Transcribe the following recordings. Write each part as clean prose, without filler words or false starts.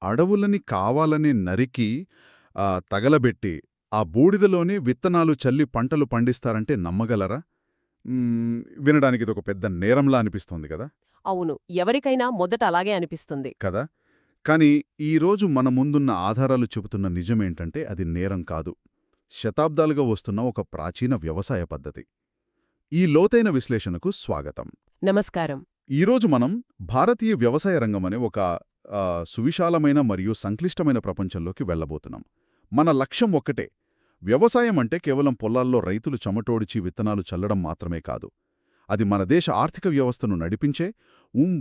అడవులని కావాలని నరికి తగలబెట్టి, ఆ బూడిదలోనే విత్తనాలు చల్లి పంటలు పండిస్తారంటే నమ్మగలరా? మ్, వినడానికి ఇదొక పెద్ద నేరంలా అనిపిస్తోంది కదా అవును, ఎవరికైనా మొదట అలాగే అనిపిస్తుంది. కదా కానీ ఈరోజు మన ముందున్న ఆధారాలు చెబుతున్న నిజమేంటంటే అది నేరం కాదు. శతాబ్దాలుగా వస్తున్న ఒక ప్రాచీన వ్యవసాయ పద్ధతి. ఈ లోతైన విశ్లేషణకు స్వాగతం. నమస్కారం. ఈరోజు మనం భారతీయ వ్యవసాయ రంగం అనే ఒక సువిశాలమైన మరియు సంక్లిష్టమైన ప్రపంచంలోకి వెళ్ళబోతున్నాం. మన లక్ష్యం ఒక్కటే, వ్యవసాయం అంటే కేవలం పొలాల్లో రైతులు చెమటోడిచి విత్తనాలు చల్లడం మాత్రమే కాదు. అది మన దేశ ఆర్థిక వ్యవస్థను నడిపించే,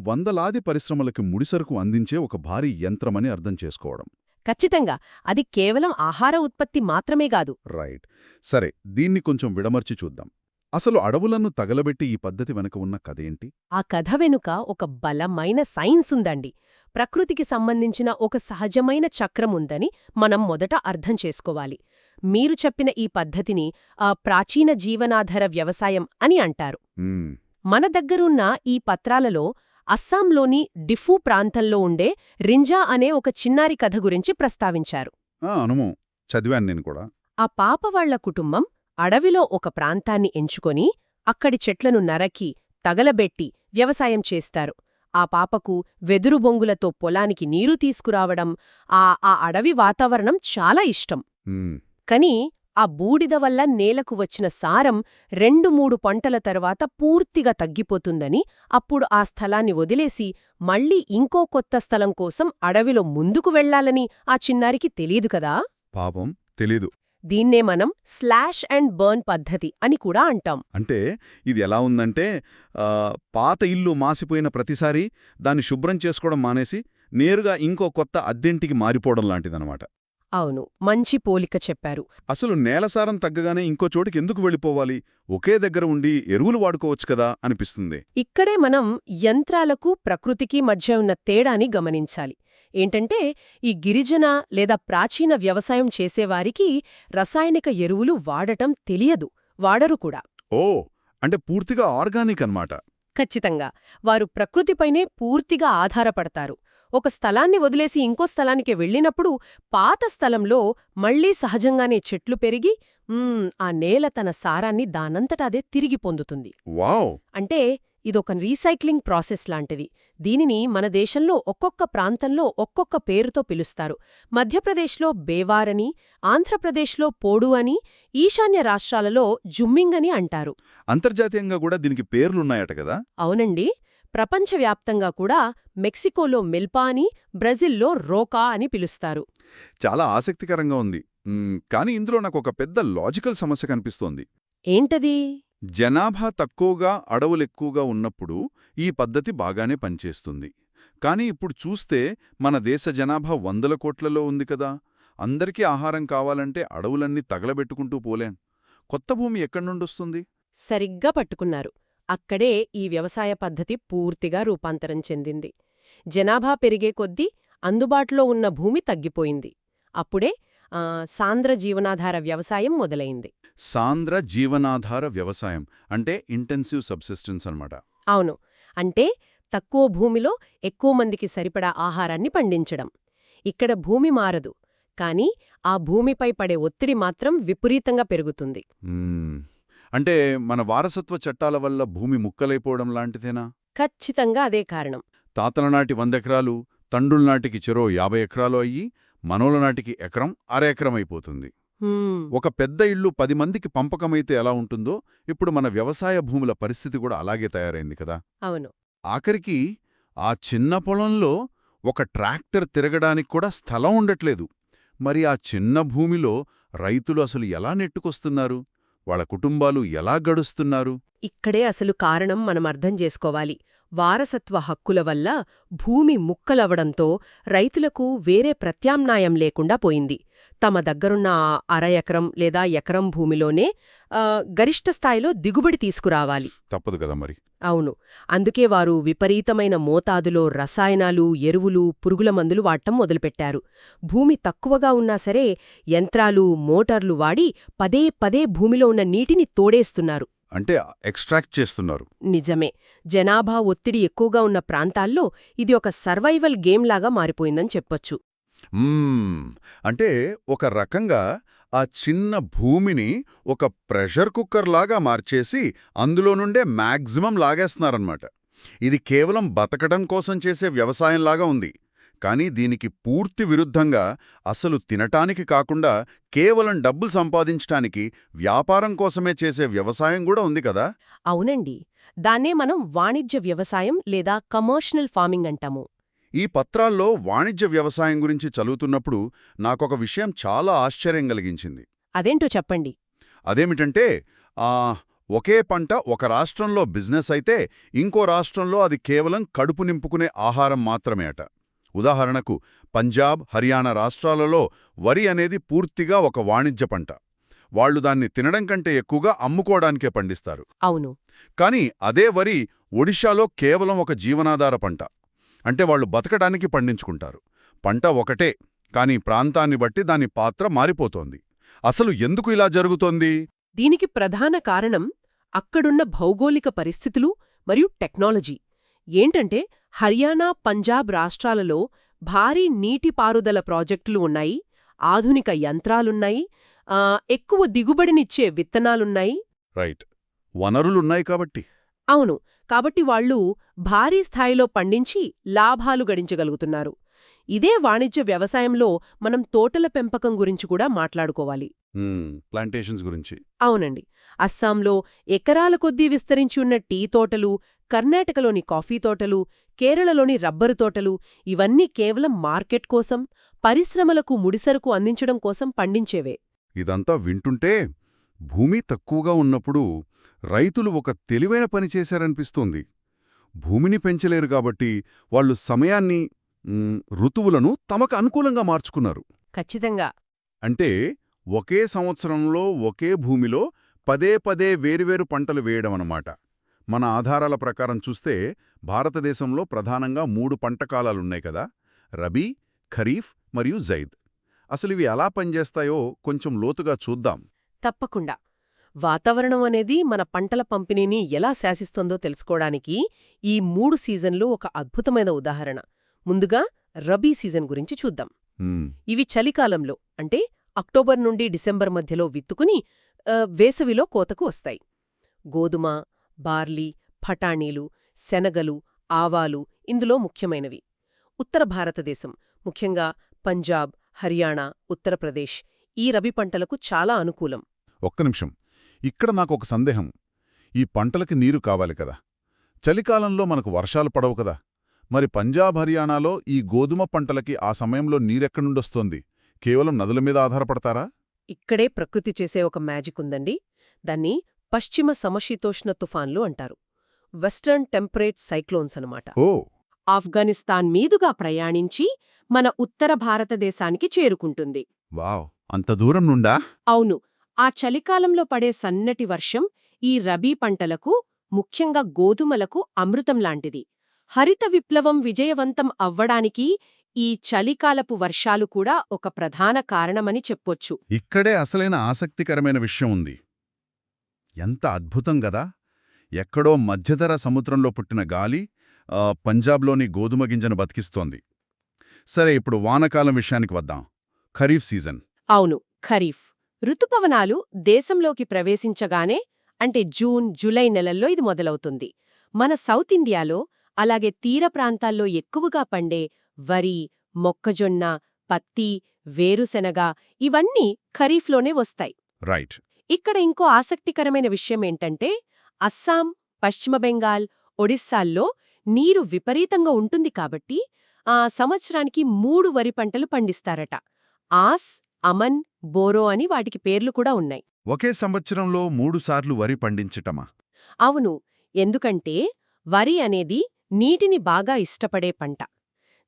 వందలాది పరిశ్రమలకి ముడిసరుకు అందించే ఒక భారీ యంత్రమని అర్థం చేసుకోవడం. ఖచ్చితంగా, అది కేవలం ఆహార ఉత్పత్తి మాత్రమే కాదు. రైట్. సరే, దీన్ని కొంచెం విడమర్చి చూద్దాం. అసలు అడవులను తగలబెట్టి ఈ పద్ధతి వెనక ఉన్న కథేంటి? ఆ కథ వెనుక ఒక బలమైన సైన్స్ ఉందండి. ప్రకృతికి సంబంధించిన ఒక సహజమైన చక్రం ఉందని మనం మొదట అర్థం చేసుకోవాలి. మీరు చెప్పిన ఈ పద్ధతిని ప్రాచీన జీవనాధార వ్యవసాయం అని అంటారు. మ్మ్. మన దగ్గరున్న ఈ పత్రాలలో అస్సాంలోని డిఫూ ప్రాంతంలో ఉండే రింజా అనే ఒక చిన్నారి కథ గురించి ప్రస్తావించారు. అనుము చదివాను నేను కూడా. ఆ పాప వాళ్ల కుటుంబం అడవిలో ఒక ప్రాంతాన్ని ఎంచుకొని అక్కడి చెట్లను నరకి, తగలబెట్టి వ్యవసాయం చేస్తారు. ఆ పాపకు వెదురు బొంగులతో పొలానికి నీరు తీసుకురావడం, ఆ అడవి వాతావరణం చాలా ఇష్టం. మ్మ్. కని ఆ బూడిద వల్ల నేలకు వచ్చిన సారం 2-3 పంటల తర్వాత పూర్తిగా తగ్గిపోతుందని, అప్పుడు ఆ స్థలాన్ని వదిలేసి మళ్లీ ఇంకో కొత్త స్థలం కోసం అడవిలో ముందుకు వెళ్లాలని ఆ చిన్నారికి తెలీదు కదా. పాపం తెలీదు. దీన్నే మనం స్లాష్ అండ్ బర్న్ పద్ధతి అని కూడా అంటాం. అంటే ఇది ఎలా ఉందంటే, పాత ఇల్లు మాసిపోయిన ప్రతిసారి దాన్ని శుభ్రం చేసుకోవడం మానేసి నేరుగా ఇంకో కొత్త అద్దెంటికి మారిపోవడం లాంటిదనమాట. అవును, మంచి పోలిక చెప్పారు. అసలు నేలసారం తగ్గగానే ఇంకో చోటికి ఎందుకు వెళ్ళిపోవాలి? ఒకే దగ్గర ఉండి ఎరువులు వాడుకోవచ్చు కదా అనిపిస్తుంది. ఇక్కడే మనం యంత్రాలకు ప్రకృతికి మధ్య ఉన్న తేడాని గమనించాలి. ఏంటంటే, ఈ గిరిజన లేదా ప్రాచీన వ్యవసాయం చేసేవారికి రసాయనిక ఎరువులు వాడటం తెలియదు, వాడరు కూడా. ఓ, అంటే పూర్తిగా ఆర్గానిక్ అన్నమాట. ఖచ్చితంగా, వారు ప్రకృతిపైనే పూర్తిగా ఆధారపడతారు. ఒక స్థలాన్ని వదిలేసి ఇంకో స్థలానికి వెళ్ళినప్పుడు పాత స్థలంలో మళ్లీ సహజంగానే చెట్లు పెరిగి ఆ నేల తన సారాన్ని దానంతటదే తిరిగి పొందుతుంది. వావ్! అంటే ఇదొక రీసైక్లింగ్ ప్రాసెస్ లాంటిది. దీనిని మన దేశంలో ఒక్కొక్క ప్రాంతంలో ఒక్కొక్క పేరుతో పిలుస్తారు. మధ్యప్రదేశ్లో బేవారని, ఆంధ్రప్రదేశ్లో పోడు అని, ఈశాన్య రాష్ట్రాలలో జుమ్మింగ్ అని అంటారు. అంతర్జాతీయంగా కూడా దీనికి పేర్లున్నాయట కదా? అవునండి. ప్రపంచవ్యాప్తంగా కూడా మెక్సికోలో మిల్పా అని, బ్రెజిల్లో రోకా అని పిలుస్తారు. చాలా ఆసక్తికరంగా ఉంది. కానీ ఇందులో నాకు ఒక పెద్ద లాజికల్ సమస్య కనిపిస్తోంది. ఏంటది? జనాభా తక్కువగా అడవులెక్కువగా ఉన్నప్పుడు ఈ పద్ధతి బాగానే పనిచేస్తుంది. కానీ ఇప్పుడు చూస్తే మన దేశ జనాభా 100 కోట్లలో ఉంది కదా. అందరికీ ఆహారం కావాలంటే అడవులన్నీ తగలబెట్టుకుంటూ పోలేం. కొత్త భూమి ఎక్కడ్నుండొస్తుంది? సరిగ్గా పట్టుకున్నారు. అక్కడే ఈ వ్యవసాయ పద్ధతి పూర్తిగా రూపాంతరం చెందింది. జనాభా పెరిగే కొద్దీ అందుబాటులో ఉన్న భూమి తగ్గిపోయింది. అప్పుడే సాంద్ర జీవనాధార వ్యవసాయం మొదలైంది. సాంద్ర జీవనాధార వ్యవసాయం అంటే ఇంటెన్సివ్ సబ్సిస్టెన్స్ అన్నమాట. అవును, అంటే తక్కువ భూమిలో ఎక్కువ మందికి సరిపడా ఆహారాన్ని పండించడం. ఇక్కడ భూమి మారదు, కానీ ఆ భూమిపై పడే ఒత్తిడి మాత్రం విపరీతంగా పెరుగుతుంది. అంటే మన వారసత్వ చట్టాల వల్ల భూమి ముక్కలైపోవడం లాంటిదేనా? ఖచ్చితంగా అదే కారణం. తాతల నాటి 100 ఎకరాలు తండ్రుల నాటికి చెరో 50 ఎకరాలు అయ్యి మనోల నాటికి ఎకరం, ఎకరం అయిపోతుంది. ఒక పెద్ద ఇల్లు 10 మందికి పంపకమైతే ఎలా ఉంటుందో ఇప్పుడు మన వ్యవసాయ భూముల పరిస్థితి కూడా అలాగే తయారైంది కదా. అవును. ఆఖరికి ఆ చిన్న పొలంలో ఒక ట్రాక్టర్ తిరగడానికి కూడా స్థలం ఉండట్లేదు. మరి ఆ చిన్న భూమిలో రైతులు అసలు ఎలా నెట్టుకొస్తున్నారు? వాళ్ళ కుటుంబాలు ఎలా గడుస్తున్నారు? ఇక్కడే అసలు కారణం మనం అర్థం చేసుకోవాలి. వారసత్వ హక్కుల వల్ల భూమి ముక్కలవడంతో రైతులకు వేరే ప్రత్యామ్నాయం లేకుండా పోయింది. తమ దగ్గరున్న అర ఎకరం లేదా ఎకరం భూమిలోనే గరిష్ట స్థాయిలో దిగుబడి తీసుకురావాలి. తప్పదు కదా మరి. అవును, అందుకే వారు విపరీతమైన మోతాదులో రసాయనాలు, ఎరువులు, పురుగుల మందులు వాడటం మొదలుపెట్టారు. భూమి తక్కువగా ఉన్నా సరే యంత్రాలు, మోటార్లు వాడి పదే పదే భూమిలో ఉన్న నీటిని తోడేస్తున్నారు. అంటే ఎక్స్ట్రాక్ట్ చేస్తున్నారు. నిజమే. జనాభా ఒత్తిడి ఎక్కువగా ఉన్న ప్రాంతాల్లో ఇది ఒక సర్వైవల్ గేమ్ లాగా మారిపోయిందని చెప్పొచ్చు. అంటే ఒక రకంగా ఆ చిన్న భూమిని ఒక ప్రెషర్ కుక్కర్ లాగా మార్చేసి అందులో నుండే మ్యాక్సిమం లాగేస్తున్నారన్నమాట. ఇది కేవలం బతకడం కోసం చేసే వ్యవసాయంలాగా ఉంది. కానీ దీనికి పూర్తి విరుద్ధంగా అసలు తినటానికి కాకుండా కేవలం డబ్బులు సంపాదించటానికి వ్యాపారం కోసమే చేసే వ్యవసాయం కూడా ఉంది కదా. అవునండి. దాన్నే మనం వాణిజ్య వ్యవసాయం లేదా కమర్షియల్ ఫార్మింగ్ అంటాము. ఈ పత్రాల్లో వాణిజ్య వ్యవసాయం గురించి చదువుతున్నప్పుడు నాకొక విషయం చాలా ఆశ్చర్యం కలిగించింది. అదేంటో చెప్పండి. అదేమిటంటే ఒకే పంట ఒక రాష్ట్రంలో బిజినెస్ అయితే ఇంకో రాష్ట్రంలో అది కేవలం కడుపు నింపుకునే ఆహారం మాత్రమే అట. ఉదాహరణకు పంజాబ్, హర్యానా రాష్ట్రాలలో వరి అనేది పూర్తిగా ఒక వాణిజ్య పంట. వాళ్లు దాన్ని తినడం కంటే ఎక్కువగా అమ్ముకోవడానికే పండిస్తారు. అవును. కానీ అదే వరి ఒడిషాలో కేవలం ఒక జీవనాధార పంట. అంటే వాళ్లు బతకడానికి పండించుకుంటారు. పంట ఒకటే, కానీ ప్రాంతాన్ని బట్టి దాని పాత్ర మారిపోతోంది. అసలు ఎందుకు ఇలా జరుగుతోంది? దీనికి ప్రధాన కారణం అక్కడున్న భౌగోళిక పరిస్థితులు మరియు టెక్నాలజీ. ఏంటంటే హర్యానా, పంజాబ్ రాష్ట్రాలలో భారీ నీటిపారుదల ప్రాజెక్టులు ఉన్నాయి, ఆధునిక యంత్రాలున్నాయి, ఎక్కువ దిగుబడినిచ్చే విత్తనాలున్నాయి. రైట్, వనరులున్నాయి కాబట్టి. అవును. కాబట్టి వాళ్లు భారీ స్థాయిలో పండించి లాభాలు గడించగలుగుతున్నారు. ఇదే వాణిజ్య వ్యవసాయంలో మనం తోటల పెంపకం గురించి కూడా మాట్లాడుకోవాలి. ప్లాంటేషన్స్ గురించి. అవునండి. అస్సాంలో ఎకరాల కొద్దీ విస్తరించి ఉన్న టీ తోటలు, కర్ణాటకలోని కాఫీ తోటలు, కేరళలోని రబ్బరు తోటలు ఇవన్నీ కేవలం మార్కెట్ కోసం, పరిశ్రమలకు ముడిసరుకు అందించడం కోసం పండించేవే. ఇదంతా వింటుంటే భూమి తక్కువగా ఉన్నప్పుడు రైతులు ఒక తెలివైన పని చేశారనిపిస్తోంది. భూమిని పెంచలేరు కాబట్టి వాళ్లు సమయాన్ని, ఋతువులను తమకు అనుకూలంగా మార్చుకున్నారు. ఖచ్చితంగా. అంటే ఒకే సంవత్సరంలో ఒకే భూమిలో పదే పదే వేరువేరు పంటలు వేయడమన్నమాట. మన ఆధారాల ప్రకారం చూస్తే భారతదేశంలో ప్రధానంగా 3 పంటకాలాలున్నాయి కదా: రబీ, ఖరీఫ్ మరియు జైద్. అసలివి ఎలా పనిచేస్తాయో కొంచెం లోతుగా చూద్దాం. తప్పకుండా. వాతావరణం అనేది మన పంటల పంపిణీని ఎలా శాసిస్తోందో తెలుసుకోవడానికి ఈ 3 సీజన్లు ఒక అద్భుతమైన ఉదాహరణ. ముందుగా రబీ సీజన్ గురించి చూద్దాం. ఇవి చలికాలంలో, అంటే అక్టోబర్ నుండి డిసెంబర్ మధ్యలో విత్తుకుని వేసవిలో కోతకు వస్తాయి. గోధుమ, బార్లీ, బఠాణీలు, శనగలు, ఆవాలు ఇందులో ముఖ్యమైనవి. ఉత్తర భారతదేశం, ముఖ్యంగా పంజాబ్, హర్యానా, ఉత్తరప్రదేశ్ ఈ రబీ పంటలకు చాలా అనుకూలం. ఒక్క నిమిషం, ఇక్కడ నాకొక సందేహం. ఈ పంటలకి నీరు కావాలి కదా, చలికాలంలో మనకు వర్షాలు పడవు కదా, మరి పంజాబ్, హర్యానాలో ఈ గోధుమ పంటలకి ఆ సమయంలో నీరెక్కడ్నుండొస్తోంది? కేవలం నదుల మీద ఆధారపడతారా? ఇక్కడే ప్రకృతి చేసే ఒక మ్యాజిక్ ఉందండి. దాన్ని పశ్చిమ సమశీతోష్ణ తుఫాన్లు అంటారు. వెస్టర్న్ టెంపరేట్ సైక్లోన్స్ అనమాట. ఓ! ఆఫ్ఘనిస్తాన్ మీదుగా ప్రయాణించి మన ఉత్తర భారతదేశానికి చేరుకుంటుంది. వావ్, అంత దూరం నుండా? అవును. ఆ చలికాలంలో పడే సన్నటి వర్షం ఈ రబీ పంటలకు, ముఖ్యంగా గోధుమలకు అమృతం లాంటిది. హరిత విప్లవం విజయవంతం అవ్వడానికి ఈ చలికాలపు వర్షాలు కూడా ఒక ప్రధాన కారణమని చెప్పొచ్చు. ఇక్కడే అసలైన ఆసక్తికరమైన విషయం ఉంది. ఎంత అద్భుతం గదా! ఎక్కడో మధ్యధర సముద్రంలో పుట్టిన గాలి పంజాబ్లోని గోధుమ గింజను బతికిస్తోంది. సరే, ఇప్పుడు వానకాలం విషయానికి వద్దాం. ఖరీఫ్ సీజన్. అవును, ఖరీఫ్. ఋతుపవనాలు దేశంలోకి ప్రవేశించగానే, అంటే జూన్, జూలై నెలల్లో ఇది మొదలవుతుంది. మన సౌత్ ఇండియాలో, అలాగే తీర ప్రాంతాల్లో ఎక్కువగా పండే వరి, మొక్కజొన్న, పత్తి, వేరుశెనగ ఇవన్నీ ఖరీఫ్లోనే వస్తాయి. రైట్. ఇక్కడ ఇంకో ఆసక్తికరమైన విషయమేంటంటే, అస్సాం, పశ్చిమ బెంగాల్, ఒడిస్సాల్లో నీరు విపరీతంగా ఉంటుంది కాబట్టి సంవత్సరానికి 3 వరి పంటలు పండిస్తారట. ఆస్, అమన్, బోరో అని వాటికి పేర్లు కూడా ఉన్నాయి. ఒకే సంవత్సరంలో 3 సార్లు వరి పండించటమా? అవును. ఎందుకంటే వరి అనేది నీటిని బాగా ఇష్టపడే పంట.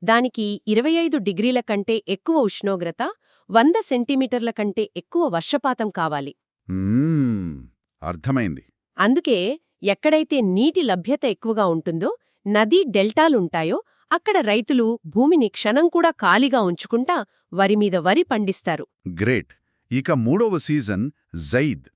దానికి 25 డిగ్రీల కంటే ఎక్కువ ఉష్ణోగ్రత, 100 సెంటీమీటర్ల కంటే ఎక్కువ వర్షపాతం కావాలి. అర్థమైంది. అందుకే ఎక్కడైతే నీటి లభ్యత ఎక్కువగా ఉంటుందో, నదీ డెల్టాలుంటాయో అక్కడ రైతులు భూమిని క్షణం కూడా ఖాళీగా ఉంచుకుంటా వరి మీద వరి పండిస్తారు. గ్రేట్. ఇక 3వ సీజన్ జైద్.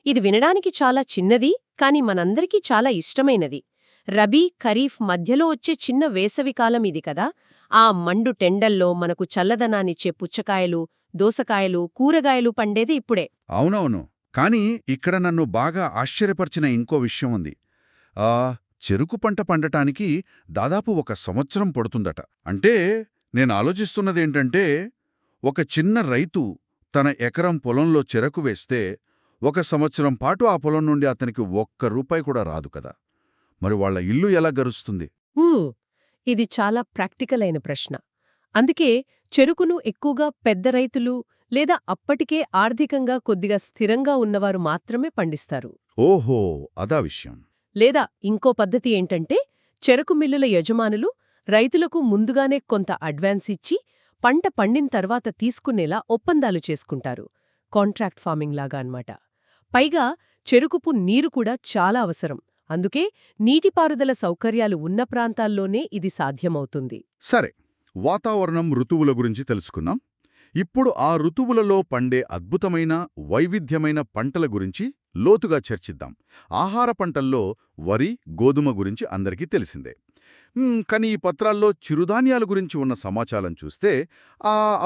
ఇది వినడానికి చాలా చిన్నది, కాని మనందరికీ చాలా ఇష్టమైనది. రబీ, ఖరీఫ్ మధ్యలో వచ్చే చిన్న వేసవికాలం ఇది కదా. ఆ మండు టెండల్లో మనకు చల్లదనాన్నిచ్చే పుచ్చకాయలు, దోసకాయలు, కూరగాయలు పండేది ఇప్పుడే. అవునవును. కానీ ఇక్కడ నన్ను బాగా ఆశ్చర్యపరిచిన ఇంకో విషయం ఉంది. ఆ చెరుకు పంట పండటానికి దాదాపు 1 సంవత్సరం పడుతుందట. అంటే నేను ఆలోచిస్తున్నదేంటంటే, ఒక చిన్న రైతు తన ఎకరం పొలంలో చెరకు వేస్తే 1 సంవత్సరం పాటు ఆ పొలం నుండి అతనికి ₹1 కూడా రాదు కదా. మరి వాళ్ళ ఇల్లు ఎలా గరుస్తుంది? ఊ, ఇది చాలా ప్రాక్టికల్ అయిన ప్రశ్న. అందుకే చెరుకును ఎక్కువగా పెద్ద రైతులు లేదా అప్పటికే ఆర్థికంగా కొద్దిగా స్థిరంగా ఉన్నవారు మాత్రమే పండిస్తారు. ఓహో, అదా విషయం. లేదా ఇంకో పద్ధతి ఏంటంటే, చెరకు మిల్లుల యజమానులు రైతులకు ముందుగానే కొంత అడ్వాన్స్ ఇచ్చి పంట పండిన తర్వాత తీసుకునేలా ఒప్పందాలు చేసుకుంటారు. కాంట్రాక్ట్ ఫార్మింగ్ లాగా అన్నమాట. పైగా చెరుకుపు నీరు కూడా చాలా అవసరం. అందుకే నీటిపారుదల సౌకర్యాలు ఉన్న ప్రాంతాల్లోనే ఇది సాధ్యమవుతుంది. సరే, వాతావరణం, ఋతువుల గురించి తెలుసుకున్నాం. ఇప్పుడు ఆ ఋతువులలో పండే అద్భుతమైన, వైవిధ్యమైన పంటల గురించి లోతుగా చర్చిద్దాం. ఆహార పంటల్లో వరి, గోధుమ గురించి అందరికీ తెలిసిందే. కానీ ఈ పత్రాల్లో చిరుధాన్యాల గురించి ఉన్న సమాచారం చూస్తే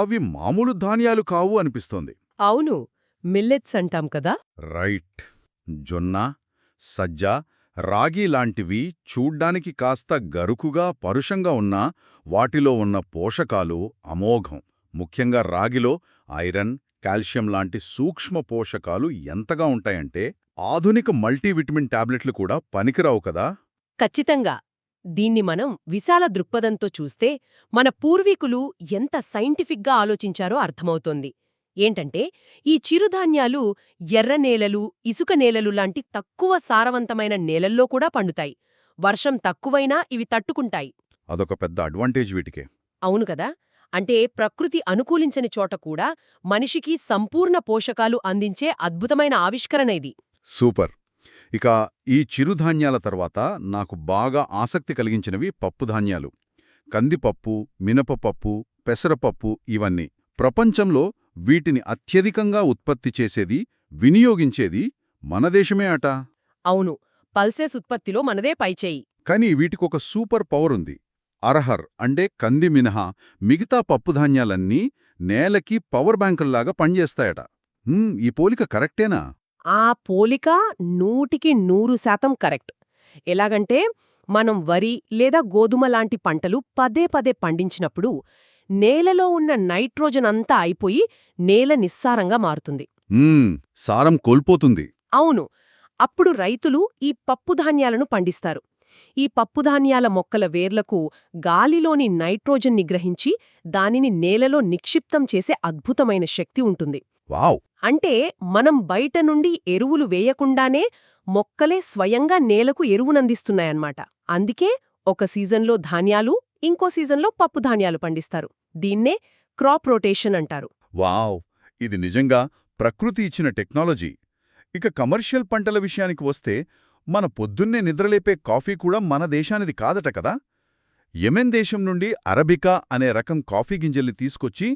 అవి మామూలు ధాన్యాలు కావు అనిపిస్తోంది. అవును, మిల్లెట్స్ అంటాం కదా. రైట్. జొన్న, సజ్జ, రాగి లాంటివి చూడ్డానికి కాస్త గరుకుగా, పరుషంగా ఉన్నా వాటిలో ఉన్న పోషకాలు అమోఘం. ముఖ్యంగా రాగిలో ఐరన్, కాల్షియం లాంటి సూక్ష్మ పోషకాలు ఎంతగా ఉంటాయంటే ఆధునిక మల్టీవిటమిన్ టాబ్లెట్లు కూడా పనికిరావు కదా. ఖచ్చితంగా. దీన్ని మనం విశాల దృక్పథంతో చూస్తే మన పూర్వీకులు ఎంత సైంటిఫిక్గా ఆలోచించారో అర్థమవుతోంది. ఏంటంటే, ఈ చిరుధాన్యాలు ఎర్ర నేలలు, ఇసుక నేలలు లాంటి తక్కువ సారవంతమైన నేలల్లో కూడా పండుతాయి. వర్షం తక్కువైనా ఇవి తట్టుకుంటాయి. అదొక పెద్ద అడ్వాంటేజ్ వీటికే. అవును కదా. అంటే ప్రకృతి అనుకూలించని చోట కూడా మనిషికి సంపూర్ణ పోషకాలు అందించే అద్భుతమైన ఆవిష్కరణ ఇది. సూపర్. ఇక ఈ చిరుధాన్యాల తర్వాత నాకు బాగా ఆసక్తి కలిగించినవి పప్పుధాన్యాలు. కందిపప్పు, మినపపప్పు, పెసరపప్పు, ఇవన్నీ. ప్రపంచంలో వీటిని అత్యధికంగా ఉత్పత్తి చేసేది, వినియోగించేది మన దేశమే అట. అవును, పల్సెస్ ఉత్పత్తిలో మనదే పైచేయి. కానీ వీటికొక సూపర్ పవర్ ఉంది. అర్హర్ అంటే కంది మినహా మిగతా పప్పుధాన్యాలన్నీ నేలకి పవర్ బ్యాంకుల్లాగా పనిచేస్తాయట. ఈ పోలిక కరెక్టేనా? ఆ పోలిక 100% కరెక్ట్. ఎలాగంటే, మనం వరి లేదా గోధుమ లాంటి పంటలు పదే పదే పండించినప్పుడు నేలలో ఉన్న నైట్రోజన్ అంతా అయిపోయి నేల నిస్సారంగా మారుతుంది. సారం కోల్పోతుంది. అవును. అప్పుడు రైతులు ఈ పప్పుధాన్యాలను పండిస్తారు. ఈ పప్పుధాన్యాల మొక్కల వేర్లకు గాలిలోని నైట్రోజన్ నిగ్రహించి దానిని నేలలో నిక్షిప్తం చేసే అద్భుతమైన శక్తి ఉంటుంది. వావ్! అంటే మనం బయట నుండి ఎరువులు వేయకుండానే మొక్కలే స్వయంగా నేలకు ఎరువునందిస్తున్నాయన్నమాట. అందుకే ఒక సీజన్లో ధాన్యాలు, ఇంకో సీజన్లో పప్పుధాన్యాలు పండిస్తారు. దీన్నే క్రాప్ రొటేషన్ అంటారు. వావ్! ఇది నిజంగా ప్రకృతి ఇచ్చిన టెక్నాలజీ. ఇక కమర్షియల్ పంటల విషయానికి వస్తే, మన పొద్దున్నే నిద్రలేపే కాఫీ కూడా మన దేశానిది కాదట కదా. యెమెన్ దేశం నుండి అరబికా అనే రకం కాఫీ గింజల్ని తీసుకొచ్చి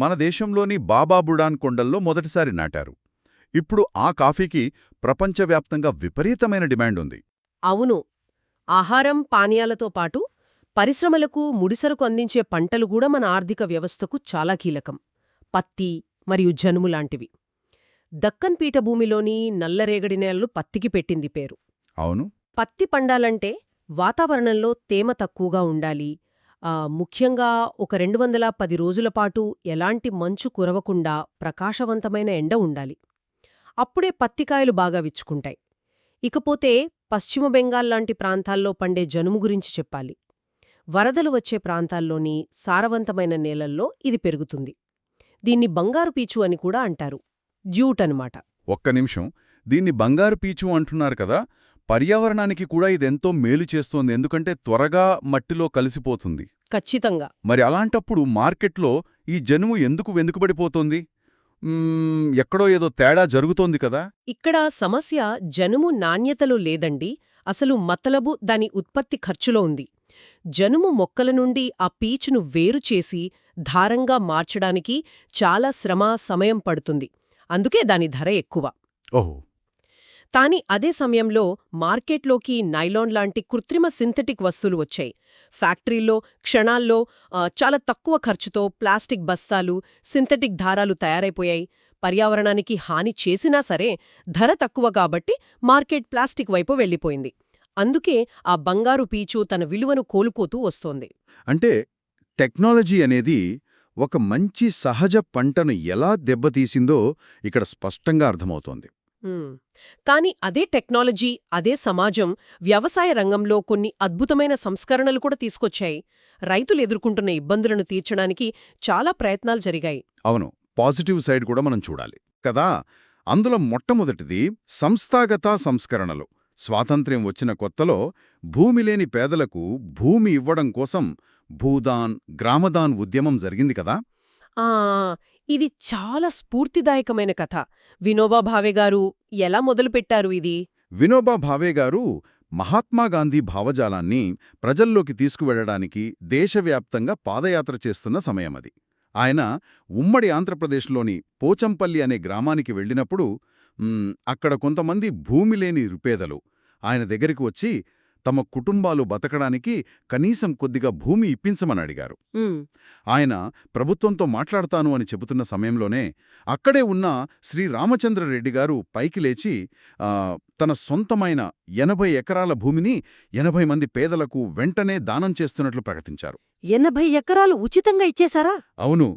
మన దేశంలోని బాబా బుడాన్ కొండల్లో మొదటిసారి నాటారు. ఇప్పుడు ఆ కాఫీకి ప్రపంచవ్యాప్తంగా విపరీతమైన డిమాండ్ ఉంది. అవును. ఆహారం, పానీయాలతో పాటు పరిశ్రమలకు ముడిసరుకు అందించే పంటలు కూడా మన ఆర్థిక వ్యవస్థకు చాలా కీలకం. పత్తి మరియు జనుము లాంటివి. దక్కన్ పీఠభూమిలోని నల్లరేగడి నేలలు పత్తికి పెట్టింది పేరు. అవును. పత్తి పండాలంటే వాతావరణంలో తేమ తక్కువగా ఉండాలి. ముఖ్యంగా ఒక 210 రోజులపాటు ఎలాంటి మంచు కురవకుండా ప్రకాశవంతమైన ఎండ ఉండాలి. అప్పుడే పత్తికాయలు బాగా విచ్చుకుంటాయి. ఇకపోతే పశ్చిమ బెంగాల్ లాంటి ప్రాంతాల్లో పండే జనుము గురించి చెప్పాలి. వరదలు వచ్చే ప్రాంతాల్లోని సారవంతమైన నేలల్లో ఇది పెరుగుతుంది. దీన్ని బంగారు పీచు అని కూడా అంటారు. జ్యూట్ అనమాట. ఒక్క నిమిషం, దీన్ని బంగారు పీచు అంటున్నారు కదా. పర్యావరణానికి కూడా ఇదెంతో మేలు చేస్తోంది, ఎందుకంటే త్వరగా మట్టిలో కలిసిపోతుంది. ఖచ్చితంగా. మరి అలాంటప్పుడు మార్కెట్లో ఈ జనుము ఎందుకు వెనుకబడిపోతోంది? ఎక్కడో ఏదో తేడా జరుగుతోంది కదా. ఇక్కడ సమస్య జనుము నాణ్యతలో లేదండి, అసలు మతలబు దాని ఉత్పత్తి ఖర్చులో ఉంది. జనుము మొక్కల నుండి ఆ పీచును వేరుచేసి ధారంగా మార్చడానికి చాలా శ్రమ, సమయం పడుతుంది. అందుకే దాని ధర ఎక్కువ. ఓహో. కానీ అదే సమయంలో మార్కెట్లోకి నైలాన్ లాంటి కృత్రిమ సింథటిక్ వస్తువులు వచ్చాయి. ఫ్యాక్టరీల్లో క్షణాల్లో చాలా తక్కువ ఖర్చుతో ప్లాస్టిక్ బస్తాలు, సింథటిక్ దారాలు తయారైపోయాయి. పర్యావరణానికి హాని చేసినా సరే ధర తక్కువ కాబట్టి మార్కెట్ ప్లాస్టిక్ వైపు వెళ్ళిపోయింది. అందుకే ఆ బంగారు పీచు తన విలువను కోల్పోతూ వస్తోంది. అంటే టెక్నాలజీ అనేది ఒక మంచి సహజ పంటను ఎలా దెబ్బతీసిందో ఇక్కడ స్పష్టంగా అర్థమవుతోంది. హ్మ్. కానీ అదే టెక్నాలజీ, అదే సమాజం వ్యవసాయ రంగంలో కొన్ని అద్భుతమైన సంస్కరణలు కూడా తీసుకొచ్చాయి. రైతులు ఎదుర్కొంటున్న ఇబ్బందులను తీర్చడానికి చాలా ప్రయత్నాలు జరిగాయి. అవును, పాజిటివ్ సైడ్ కూడా మనం చూడాలి కదా. అందులో మొట్టమొదటిది సంస్థాగత సంస్కరణలు. స్వాతంత్ర్యం వచ్చిన కొత్తలో భూమి లేని పేదలకు భూమి ఇవ్వడం కోసం భూదాన్, గ్రామదాన్ ఉద్యమం జరిగింది కదా. ఆ ఇది చాలా స్ఫూర్తిదాయకమైన కథ. వినోబా భావే గారు ఎలా మొదలుపెట్టారు ఇది? వినోబా భావే గారు మహాత్మాగాంధీ భావజాలాన్ని ప్రజల్లోకి తీసుకువెళ్లడానికి దేశవ్యాప్తంగా పాదయాత్ర చేస్తున్న సమయమది. ఆయన ఉమ్మడి ఆంధ్రప్రదేశ్లోని పోచంపల్లి అనే గ్రామానికి వెళ్ళినప్పుడు అక్కడ కొంతమంది భూమి లేని నిరుపేదలు ఆయన దగ్గరికి వచ్చి తమ కుటుంబాలు బతకడానికి కనీసం కొద్దిగా భూమి ఇప్పించమని అడిగారు. ఉమ్, ఆయన ప్రభుత్వంతో మాట్లాడతాను అని చెబుతున్న సమయంలోనే అక్కడే ఉన్న శ్రీ రామచంద్రరెడ్డి గారు పైకి లేచి తన సొంతమైన 80 ఎకరాల భూమిని 80 మంది పేదలకు వెంటనే దానం చేస్తున్నట్లు ప్రకటించారు. 80 ఎకరాలు ఉచితంగా ఇచ్చేశారా? అవును,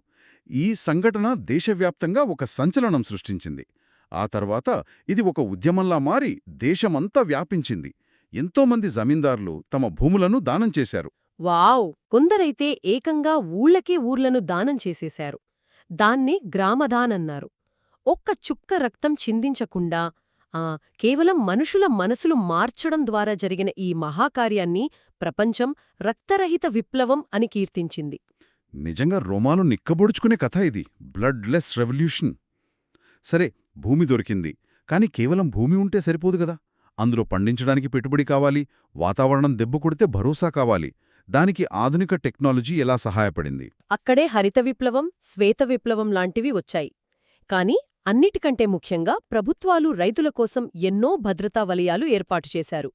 ఈ సంఘటన దేశవ్యాప్తంగా ఒక సంచలనం సృష్టించింది. ఆ తర్వాత ఇది ఒక ఉద్యమంలా మారి దేశమంతా వ్యాపించింది. ఎంతోమంది జమీందార్లు తమ భూములను దానం చేశారు. వావ్! కొందరైతే ఏకంగా ఊళ్ళకే ఊర్లను దానం చేసేశారు. దాన్ని గ్రామదానన్నారు. ఒక్క చుక్క రక్తం చిందించకుండా కేవలం మనుషుల మనసులు మార్చడం ద్వారా జరిగిన ఈ మహాకార్యాన్ని ప్రపంచం రక్తరహిత విప్లవం అని కీర్తించింది. నిజంగా రోమాలు నిక్కబొడుచుకునే కథ ఇది. Blood less revolution. సరే, భూమి దొరికింది, కాని కేవలం భూమి ఉంటే సరిపోదు గదా. అందులో పండించడానికి పెట్టుబడి కావాలి, వాతావరణం దెబ్బ కొడితే భరోసా కావాలి. దానికి ఆధునిక టెక్నాలజీ ఎలా సహాయపడింది? అక్కడే హరిత విప్లవం, శ్వేత విప్లవం లాంటివి వచ్చాయి. కాని అన్నిటికంటే ముఖ్యంగా ప్రభుత్వాలు రైతుల కోసం ఎన్నో భద్రతా వలయాలు ఏర్పాటు చేశారు.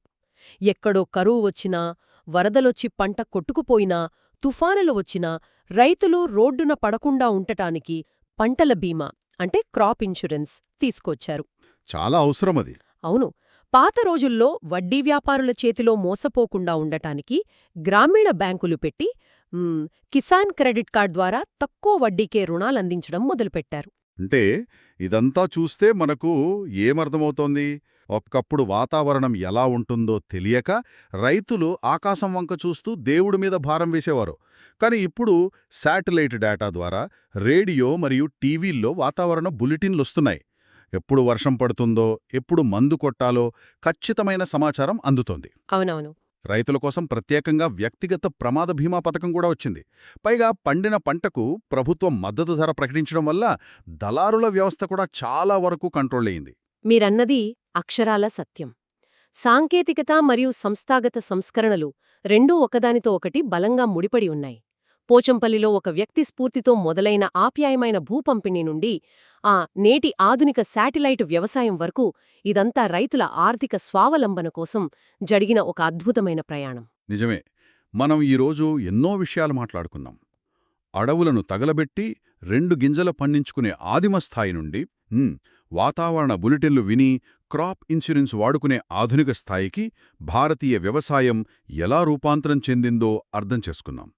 ఎక్కడో కరువు వచ్చినా, వరదలొచ్చి పంట కొట్టుకుపోయినా, తుఫానులు వచ్చినా రైతులు రోడ్డున పడకుండా ఉండటానికి పంటల బీమా అంటే క్రాప్ ఇన్సూరెన్స్ తీసుకొచ్చారు. చాలా అవసరమది. అవును, పాత రోజుల్లో వడ్డీ వ్యాపారుల చేతిలో మోసపోకుండా ఉండటానికి గ్రామీణ బ్యాంకులు పెట్టి కిసాన్ క్రెడిట్ కార్డ్ ద్వారా తక్కువ వడ్డీకే రుణాలందించడం మొదలుపెట్టారు. అంటే ఇదంతా చూస్తే మనకు ఏమర్థమవుతోంది? ఒకప్పుడు వాతావరణం ఎలా ఉంటుందో తెలియక రైతులు ఆకాశం వంక చూస్తూ దేవుడి మీద భారం వేసేవారు. కాని ఇప్పుడు శాటిలైట్ డేటా ద్వారా రేడియో మరియు టీవీల్లో వాతావరణ బులెటిన్లొస్తున్నాయి. ఎప్పుడు వర్షం పడుతుందో, ఎప్పుడు మందు కొట్టాలో ఖచ్చితమైన సమాచారం అందుతోంది. అవునవును. రైతుల కోసం ప్రత్యేకంగా వ్యక్తిగత ప్రమాద బీమా పథకం కూడా వచ్చింది. పైగా పండిన పంటకు ప్రభుత్వం మద్దతు ధర ప్రకటించడం వల్ల దళారుల వ్యవస్థ కూడా చాలా వరకు కంట్రోల్ అయింది. మీరన్నది అక్షరాల సత్యం. సాంకేతికత మరియు సంస్థాగత సంస్కరణలు రెండూ ఒకదానితో ఒకటి బలంగా ముడిపడి ఉన్నాయి. పోచంపల్లిలో ఒక వ్యక్తి స్ఫూర్తితో మొదలైన ఆప్యాయమైన భూపంపిణీ నుండి నేటి ఆధునిక శాటిలైట్ వ్యవసాయం వరకు ఇదంతా రైతుల ఆర్థిక స్వావలంబన కోసం జరిగిన ఒక అద్భుతమైన ప్రయాణం. నిజమే. మనం ఈరోజు ఎన్నో విషయాలు మాట్లాడుకున్నాం. అడవులను తగలబెట్టి 2 గింజలు పండించుకునే ఆదిమ స్థాయి నుండి వాతావరణ బులెటిన్లు విని క్రాప్ ఇన్సూరెన్స్ వాడుకునే ఆధునిక స్థాయికి భారతీయ వ్యవసాయం ఎలా రూపాంతరం చెందిందో అర్థం చేసుకున్నాం.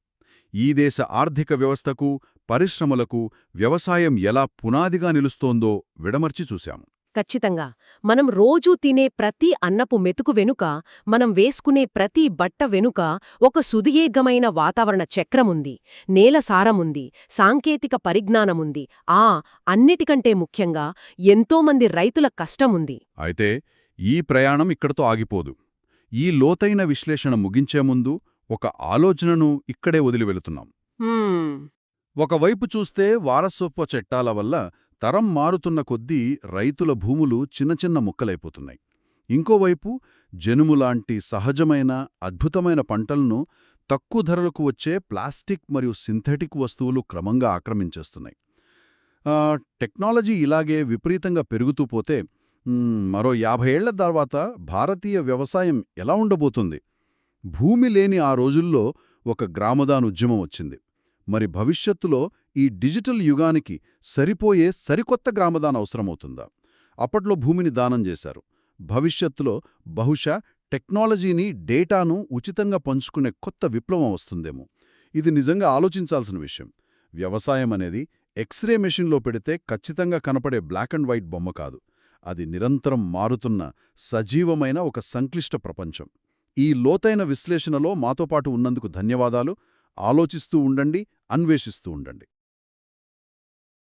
ఈ దేశ ఆర్థిక వ్యవస్థకు, పరిశ్రమలకు వ్యవసాయం ఎలా పునాదిగా నిలుస్తోందో విడమర్చి చూశాము. ఖచ్చితంగా. మనం రోజూ తినే ప్రతి అన్నపు మెతుకు వెనుక, మనం వేసుకునే ప్రతి బట్ట వెనుక ఒక సుదీర్ఘమైన వాతావరణ చక్రముంది, నేల సారముంది, సాంకేతిక పరిజ్ఞానముంది, అన్నిటికంటే ముఖ్యంగా ఎంతోమంది రైతుల కష్టముంది. అయితే ఈ ప్రయాణం ఇక్కడతో ఆగిపోదు. ఈ లోతైన విశ్లేషణ ముగించే ముందు ఒక ఆలోచనను ఇక్కడే వదిలి వెళుతున్నాం. ఒకవైపు చూస్తే వారసత్వ చట్టాల వల్ల తరం మారుతున్న కొద్దీ రైతుల భూములు చిన్న చిన్న ముక్కలైపోతున్నాయి. ఇంకోవైపు జనుములాంటి సహజమైన అద్భుతమైన పంటలను తక్కువ ధరలకు వచ్చే ప్లాస్టిక్ మరియు సింథటిక్ వస్తువులు క్రమంగా ఆక్రమించేస్తున్నాయి. టెక్నాలజీ ఇలాగే విపరీతంగా పెరుగుతూ పోతే మరో 50 ఏళ్ల తర్వాత భారతీయ వ్యవసాయం ఎలా ఉండబోతుంది? భూమి లేని ఆ రోజుల్లో ఒక గ్రామదాన ఉద్యమం వచ్చింది. మరి భవిష్యత్తులో ఈ డిజిటల్ యుగానికి సరిపోయే సరికొత్త గ్రామదాన అవసరమవుతుందా? అప్పట్లో భూమిని దానం చేశారు. భవిష్యత్తులో బహుశా టెక్నాలజీని, డేటాను ఉచితంగా పంచుకునే కొత్త విప్లవం వస్తుందేమో. ఇది నిజంగా ఆలోచించాల్సిన విషయం. వ్యవసాయం అనేది ఎక్స్రే మెషిన్లో పెడితే ఖచ్చితంగా కనపడే బ్లాక్ అండ్ వైట్ బొమ్మ కాదు. అది నిరంతరం మారుతున్న సజీవమైన ఒక సంక్లిష్ట ప్రపంచం. ఈ లోతైన విశ్లేషణలో మాతో పాటు ఉన్నందుకు ధన్యవాదాలు. ఆలోచిస్తూ ఉండండి, అన్వేషిస్తూ ఉండండి.